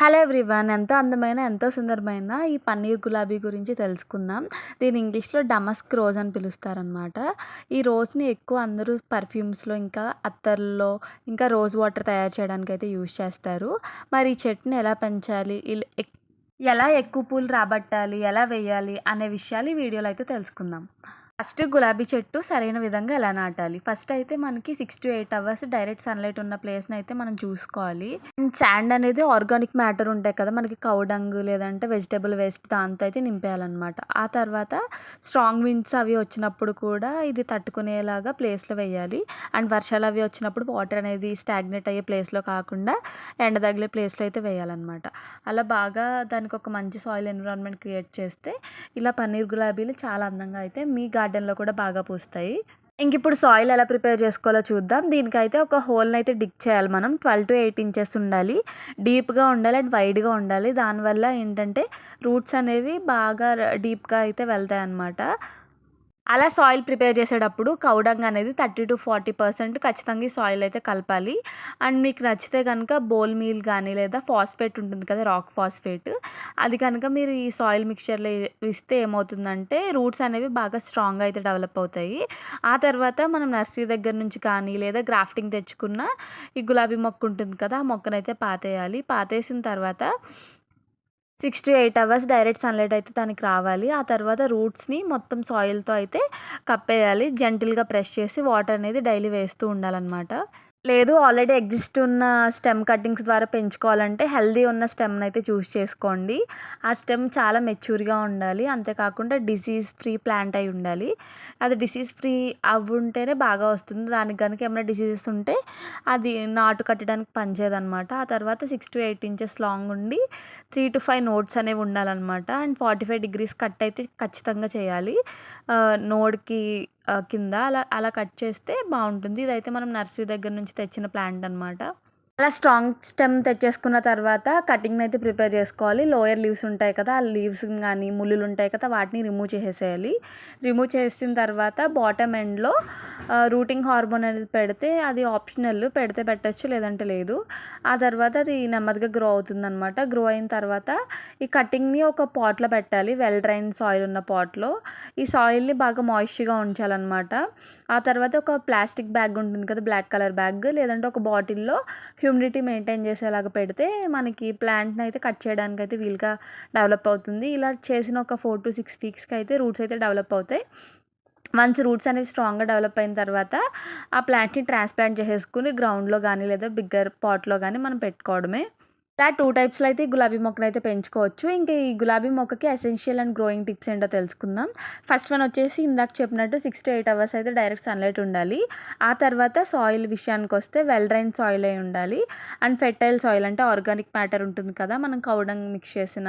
Hello everyone. ఎంతో అందమైన, ఎంతో సుందరమైన ఈ పన్నీర్ గులాబీ గురించి తెలుసుకుందాం. దీన్ని ఇంగ్లీష్‌లో డమస్క్ రోజ్ అని పిలుస్తారనమాట. ఈ రోజ్‌ని ఎక్కువ అందరూ పర్ఫ్యూమ్స్‌లో, ఇంకా అత్తర్‌లో, ఇంకా రోజ్ వాటర్ తయారు చేయడానికైతే యూజ్ చేస్తారు. మరి ఈ చెట్టుని ఎలా పెంచాలి? ఎలా ఎక్కువ పూలు రాబట్టాలి? ఎలా వేయాలి? అనే విషయాలు ఈ వీడియోలో అయితే తెలుసుకుందాం. ఫస్ట్ గులాబీ చెట్టు సరైన విధంగా ఎలా నాటాలి? ఫస్ట్ అయితే మనకి 6-8 అవర్స్ డైరెక్ట్ సన్‌లైట్ ఉన్న ప్లేస్‌ని అయితే మనం చూసుకోవాలి. అండ్ శాండ్ అనేది ఆర్గానిక్ మ్యాటర్ ఉంటాయి కదా! మనకి కౌ డంగ్ లేదంటే వెజిటబుల్ వేస్ట్ దాంతో అయితే నింపేయాలనమాట. ఆ తర్వాత స్ట్రాంగ్ విండ్స్ అవి వచ్చినప్పుడు కూడా ఇది తట్టుకునేలాగా ప్లేస్‌లో వేయాలి. అండ్ వర్షాలు అవి వచ్చినప్పుడు వాటర్ అనేది స్టాగ్నేట్ అయ్యే ప్లేస్‌లో కాకుండా ఎండ తగిలే ప్లేస్‌లో అయితే వేయాలనమాట. అలా బాగా దానికి ఒక మంచి సాయిల్ ఎన్విరాన్మెంట్ క్రియేట్ చేస్తే ఇలా పన్నీర్ గులాబీలు చాలా అందంగా అయితే మీ గార్డెన్‌లో కూడా బాగా పూస్తాయి. ఇంకిప్పుడు సాయిల్ ఎలా ప్రిపేర్ చేసుకోవాలో చూద్దాం. దీనికైతే ఒక హోల్‌నైతే డిగ్ చేయాలి మనం. 12-8 ఇంచెస్ ఉండాలి. డీప్‌గా ఉండాలి అండ్ వైడ్‌గా ఉండాలి. దానివల్ల ఏంటంటే రూట్స్ అనేవి బాగా డీప్‌గా అయితే వెళ్తాయన్నమాట. అలా సాయిల్ ప్రిపేర్ చేసేటప్పుడు కౌ డంగ్ అనేది 30-40% ఖచ్చితంగా ఈ సాయిల్ అయితే కలపాలి. అండ్ మీకు నచ్చితే గనుక బోల్ మీల్ గానీ, లేదా ఫాస్ఫేట్ ఉంటుంది కదా! రాక్ ఫాస్ఫేట్, అది కనుక మీరు ఈ సాయిల్ మిక్స్చర్‌లో ఇస్తే ఏమవుతుందంటే రూట్స్ అనేవి బాగా స్ట్రాంగ్‌గా అయితే డెవలప్ అవుతాయి. ఆ తర్వాత మనం నర్సరీ దగ్గర నుంచి కానీ, లేదా గ్రాఫ్టింగ్ తెచ్చుకున్న ఈ గులాబీ మొక్క ఉంటుంది కదా! ఆ మొక్కనైతే పాతేయాలి. పాతేసిన తర్వాత 6-8 అవర్స్ డైరెక్ట్ సన్‌లైట్ అయితే దానికి రావాలి. ఆ తర్వాత రూట్స్‌ని మొత్తం సాయిల్‌తో అయితే కప్పేయాలి. జెంటిల్‌గా ప్రెస్ చేసి వాటర్ అనేది డైలీ వేస్తూ ఉండాలనమాట. లేదు, ఆల్రెడీ ఎగ్జిస్ట్ ఉన్న స్టెమ్ కట్టింగ్స్ ద్వారా పెంచుకోవాలంటే హెల్తీ ఉన్న స్టెమ్‌నైతే చూజ్ చేసుకోండి. ఆ స్టెమ్ చాలా మెచ్యూర్‌గా ఉండాలి. అంతేకాకుండా డిసీజ్ ఫ్రీ ప్లాంట్ అయి ఉండాలి. అది డిసీజ్ ఫ్రీ అవ్వుంటేనే బాగా వస్తుంది. దానికి గనుక ఏమైనా డిసీజెస్ ఉంటే అది నాటు కట్టడానికి పనిచేయదనమాట. ఆ తర్వాత 6-8 ఇంచెస్ లాంగ్ ఉండి 3-5 నోడ్స్ అనేవి ఉండాలనమాట. అండ్ 45 డిగ్రీస్ కట్ అయితే ఖచ్చితంగా చేయాలి. నోడ్‌కి కింద అలా అలా కట్ చేస్తే బావుంటుంది. ఇదైతే మనం నర్సరీ దగ్గర నుంచి తెచ్చిన ప్లాంట్ అనమాట. అలా స్ట్రాంగ్ స్టెమ్ తెచ్చేసుకున్న తర్వాత కటింగ్‌నయితే ప్రిపేర్ చేసుకోవాలి. లోయర్ లీవ్స్ ఉంటాయి కదా! ఆ లీవ్స్‌ని గానీ, ముల్లులుంటాయి కదా! వాటిని రిమూవ్ చేసేసేయాలి. రిమూవ్ చేసిన తర్వాత బాటమ్ ఎండ్‌లో రూటింగ్ హార్మోన్ అనేది పెడితే అది ఆప్షనల్. పెడితే పెట్టొచ్చు, లేదంటే లేదు. ఆ తర్వాత అది నెమ్మదిగా గ్రో అవుతుందనమాట. గ్రో అయిన తర్వాత ఈ కటింగ్‌ని ఒక పాట్‌లో పెట్టాలి. వెల్ డ్రైన్ సాయిల్ ఉన్న పాట్‌లో. ఈ సాయిల్‌ని బాగా మాయిశ్చర్‌గా ఉంచాలనమాట. ఆ తర్వాత ఒక ప్లాస్టిక్ బ్యాగ్ ఉంటుంది కదా! బ్లాక్ కలర్ బ్యాగ్, లేదంటే ఒక బాటిల్‌లో హ్యూమిడిటీ మెయింటైన్ చేసేలాగా పెడితే మనకి ప్లాంట్‌ని అయితే కట్ చేయడానికైతే వీలుగా డెవలప్ అవుతుంది. ఇలా చేసిన ఒక 4-6 వీక్స్‌కి అయితే రూట్స్ అయితే డెవలప్ అవుతాయి. వన్స్ రూట్స్ అనేవి స్ట్రాంగ్‌గా డెవలప్ అయిన తర్వాత ఆ ప్లాంట్‌ని ట్రాన్స్‌ప్లాంట్ చేసేసుకొని గ్రౌండ్‌లో గానీ, లేదా బిగ్గర్ పాట్‌లో గానీ మనం పెట్టుకోవడమే. ఇలా 2 టైప్స్‌లో అయితే ఈ గులాబీ మొక్కనైతే పెంచుకోవచ్చు. ఇంకా ఈ గులాబీ మొక్కకి ఎసెన్షియల్ అండ్ గ్రోయింగ్ టిప్స్ ఏంటో తెలుసుకుందాం. ఫస్ట్ వన్ వచ్చేసి ఇందాక చెప్పినట్టు 6-8 అవర్స్ అయితే డైరెక్ట్ సన్‌లైట్ ఉండాలి. ఆ తర్వాత సాయిల్ విషయానికొస్తే వెల్ డ్రైన్ సాయిల్ అయి ఉండాలి. అండ్ ఫెర్టైల్ సాయిల్ అంటే ఆర్గానిక్ మ్యాటర్ ఉంటుంది కదా! మనం కౌ డంగ్ మిక్స్ చేసిన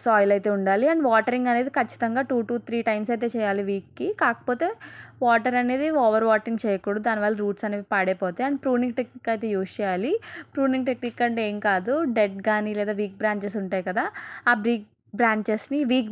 సాయిల్ అయితే ఉండాలి. అండ్ వాటరింగ్ అనేది ఖచ్చితంగా 2-3 టైమ్స్ అయితే చేయాలి వీక్‌కి. కాకపోతే వాటర్ అనేది ఓవర్ వాటరింగ్ చేయకూడదు. దానివల్ల రూట్స్ అనేవి పాడైపోతాయి. అండ్ ప్రూనింగ్ టెక్నిక్ అయితే యూజ్ చేయాలి. ప్రూనింగ్ టెక్నిక్ అంటే ఏం కాదు, డెడ్ గానీ, లేదా వీక్ బ్రాంచెస్ ఉంటాయి కదా! ఆ వీక్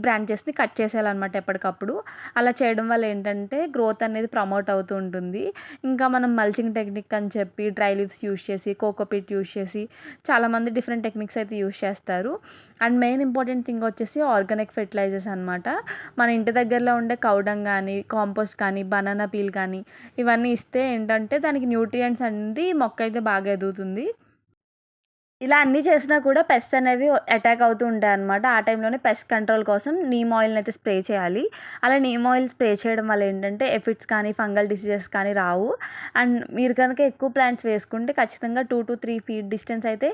బ్రాంచెస్‌ని కట్ చేసేయాలనమాట ఎప్పటికప్పుడు. అలా చేయడం వల్ల ఏంటంటే గ్రోత్ అనేది ప్రమోట్ అవుతూ ఉంటుంది. ఇంకా మనం మల్చింగ్ టెక్నిక్ అని చెప్పి డ్రై లీవ్స్ యూజ్ చేసి, కోకోపీట్ యూజ్ చేసి చాలామంది డిఫరెంట్ టెక్నిక్స్ అయితే యూజ్ చేస్తారు. అండ్ మెయిన్ ఇంపార్టెంట్ థింగ్ వచ్చేసి ఆర్గానిక్ ఫెర్టిలైజర్స్ అనమాట. మన ఇంటి దగ్గరలో ఉండే కౌ డంగ్ గానీ, కాంపోస్ట్ కానీ, బనానా పీల్ కానీ ఇవన్నీ ఇస్తే ఏంటంటే దానికి న్యూట్రియంట్స్ అనేది మొక్క అయితే బాగా ఎదుగుతుంది. ఇలా అన్నీ చేసినా కూడా పెస్ట్స్ అనేవి అటాక్ అవుతూ ఉంటాయన్నమాట. ఆ టైంలోనే పెస్ట్ కంట్రోల్ కోసం నీమ్ ఆయిల్‌నైతే స్ప్రే చేయాలి. అలా నీమ్ ఆయిల్ స్ప్రే చేయడం వల్ల ఏంటంటే ఎఫిడ్స్ కానీ, ఫంగల్ డిసీజెస్ కానీ రావు. అండ్ మీరు కనుక ఎక్కువ ప్లాంట్స్ వేసుకుంటే ఖచ్చితంగా 2-3 ఫీట్ డిస్టెన్స్ అయితే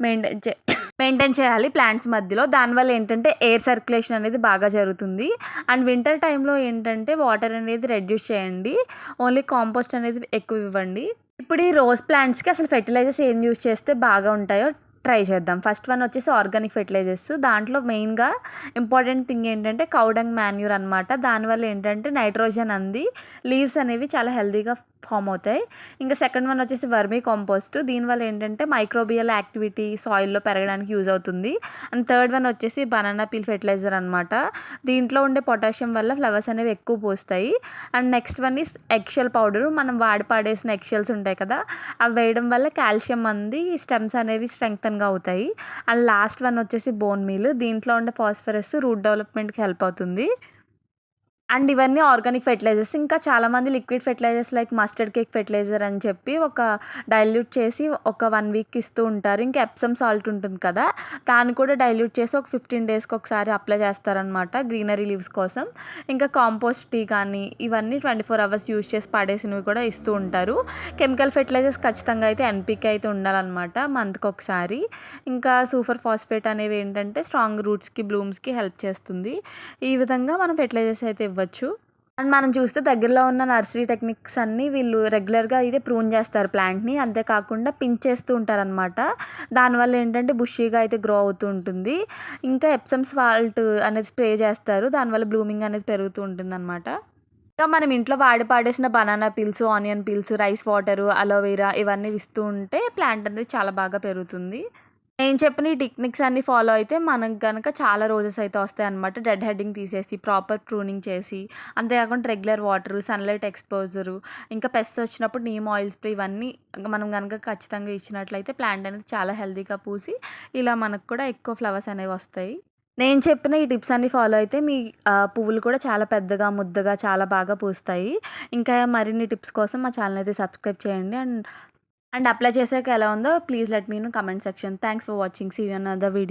మెయింటైన్ చే మెయింటైన్ చేయాలి ప్లాంట్స్ మధ్యలో. దానివల్ల ఏంటంటే ఎయిర్ సర్క్యులేషన్ అనేది బాగా జరుగుతుంది. అండ్ వింటర్ టైంలో ఏంటంటే వాటర్ అనేది రెడ్యూస్ చేయండి. ఓన్లీ కాంపోస్ట్ అనేది ఎక్కువ ఇవ్వండి. ఇప్పుడు ఈ రోజ్ ప్లాంట్స్‌కి అసలు ఫెర్టిలైజర్స్ ఏం యూజ్ చేస్తే బాగా ఉంటాయో ట్రై చేద్దాం. ఫస్ట్ వన్ వచ్చేసి ఆర్గానిక్ ఫెర్టిలైజర్స్. దాంట్లో మెయిన్‌గా ఇంపార్టెంట్ థింగ్ ఏంటంటే కౌ డంగ్ మాన్యూర్ అనమాట. దానివల్ల ఏంటంటే నైట్రోజన్ అంది లీవ్స్ అనేవి చాలా హెల్తీగా ఫార్మ్ అవుతాయి. ఇంకా సెకండ్ వన్ వచ్చేసి వర్మీ కంపోస్ట్. దీనివల్ల ఏంటంటే మైక్రోబియల్ యాక్టివిటీ సాయిల్‌లో పెరగడానికి యూజ్ అవుతుంది. అండ్ థర్డ్ వన్ వచ్చేసి బనానా పీల్ ఫెర్టిలైజర్ అనమాట. దీంట్లో ఉండే పొటాషియం వల్ల ఫ్లవర్స్ అనేవి ఎక్కువ పూస్తాయి. And next one is eggshell powder. మనం వాడి పడేసిన ఎగ్ షెల్స్ ఉంటాయి కదా! అవి వేయడం వల్ల కాల్షియం అంది స్టెమ్స్ అనేవి స్ట్రెంగ్తెన్‌గా అవుతాయి. అండ్ లాస్ట్ వన్ వచ్చేసి బోన్ మీల్. దీంట్లో ఉండే ఫాస్ఫరస్ రూట్ డెవలప్‌మెంట్‌కి హెల్ప్ అవుతుంది. అండ్ ఇవన్నీ ఆర్గానిక్ ఫెర్టిలైజర్స్. ఇంకా చాలామంది liquid fertilisers like mustard cake fertiliser అని చెప్పి డైల్యూట్ చేసి ఒక 1 వీక్‌కి ఇస్తూ ఉంటారు. ఇంకా ఎప్సమ్ సాల్ట్ ఉంటుంది కదా! దాన్ని కూడా డైల్యూట్ చేసి ఒక 15 డేస్‌కి ఒకసారి అప్లై చేస్తారనమాట గ్రీనరీ లీవ్స్ కోసం. ఇంకా కాంపోస్ట్ టీ కానీ ఇవన్నీ 24 అవర్స్ యూజ్ చేసి పడేసినవి కూడా ఇస్తూ ఉంటారు. కెమికల్ ఫెర్టిలైజర్స్ ఖచ్చితంగా అయితే ఎన్‌పీకే అయితే ఉండాలనమాట మంత్‌కొకసారి. ఇంకా సూపర్ ఫాస్ఫేట్ అనేవి ఏంటంటే స్ట్రాంగ్ రూట్స్‌కి, బ్లూమ్స్‌కి హెల్ప్ చేస్తుంది. ఈ విధంగా మనం ఫెర్టిలైజర్స్ అయితే ఇవ్వచ్చు. అండ్ మనం చూస్తే దగ్గరలో ఉన్న నర్సరీ టెక్నిక్స్ అన్నీ వీళ్ళు రెగ్యులర్‌గా అయితే ప్రూన్ చేస్తారు ప్లాంట్‌ని. అంతే కాకుండా పించ్ చేస్తూ ఉంటారనమాట. దానివల్ల ఏంటంటే బుషీగా అయితే గ్రో అవుతూ ఉంటుంది. ఇంకా ఎప్సమ్ సాల్ట్ అనేది స్ప్రే చేస్తారు. దానివల్ల బ్లూమింగ్ అనేది పెరుగుతూ ఉంటుందనమాట. ఇంకా మనం ఇంట్లో వాడి పాడేసిన banana peels, onion peels, rice water, aloe vera ఇవన్నీ ఇస్తూ ఉంటే ప్లాంట్ అనేది చాలా బాగా పెరుగుతుంది. నేను చెప్పిన ఈ టెక్నిక్స్ అన్నీ ఫాలో అయితే మనకు గనక చాలా రోజెస్ అయితే వస్తాయన్నమాట. డెడ్ హెడ్డింగ్ తీసేసి, ప్రాపర్ ప్రూనింగ్ చేసి, అంతేకాకుండా రెగ్యులర్ వాటరు, సన్‌లైట్ ఎక్స్‌పోజరు, ఇంకా పెస్ట్స్ వచ్చినప్పుడు నీమ్ ఆయిల్ స్ప్రే ఇవన్నీ మనం గనక ఖచ్చితంగా ఇచ్చినట్లయితే ప్లాంట్ అనేది చాలా హెల్తీగా పూసి, ఇలా మనకు కూడా ఎక్కువ ఫ్లవర్స్ అనేవి వస్తాయి. నేను చెప్పిన ఈ టిప్స్ అన్నీ ఫాలో అయితే మీ పువ్వులు కూడా చాలా పెద్దగా, ముద్దగా చాలా బాగా పూస్తాయి. ఇంకా మరిన్ని టిప్స్ కోసం మా ఛానెల్ అయితే సబ్స్క్రైబ్ చేయండి. అండ్ అప్లై చేసాక ఎలా ఉందో please let me know comment section. Thanks for watching. See you in another video.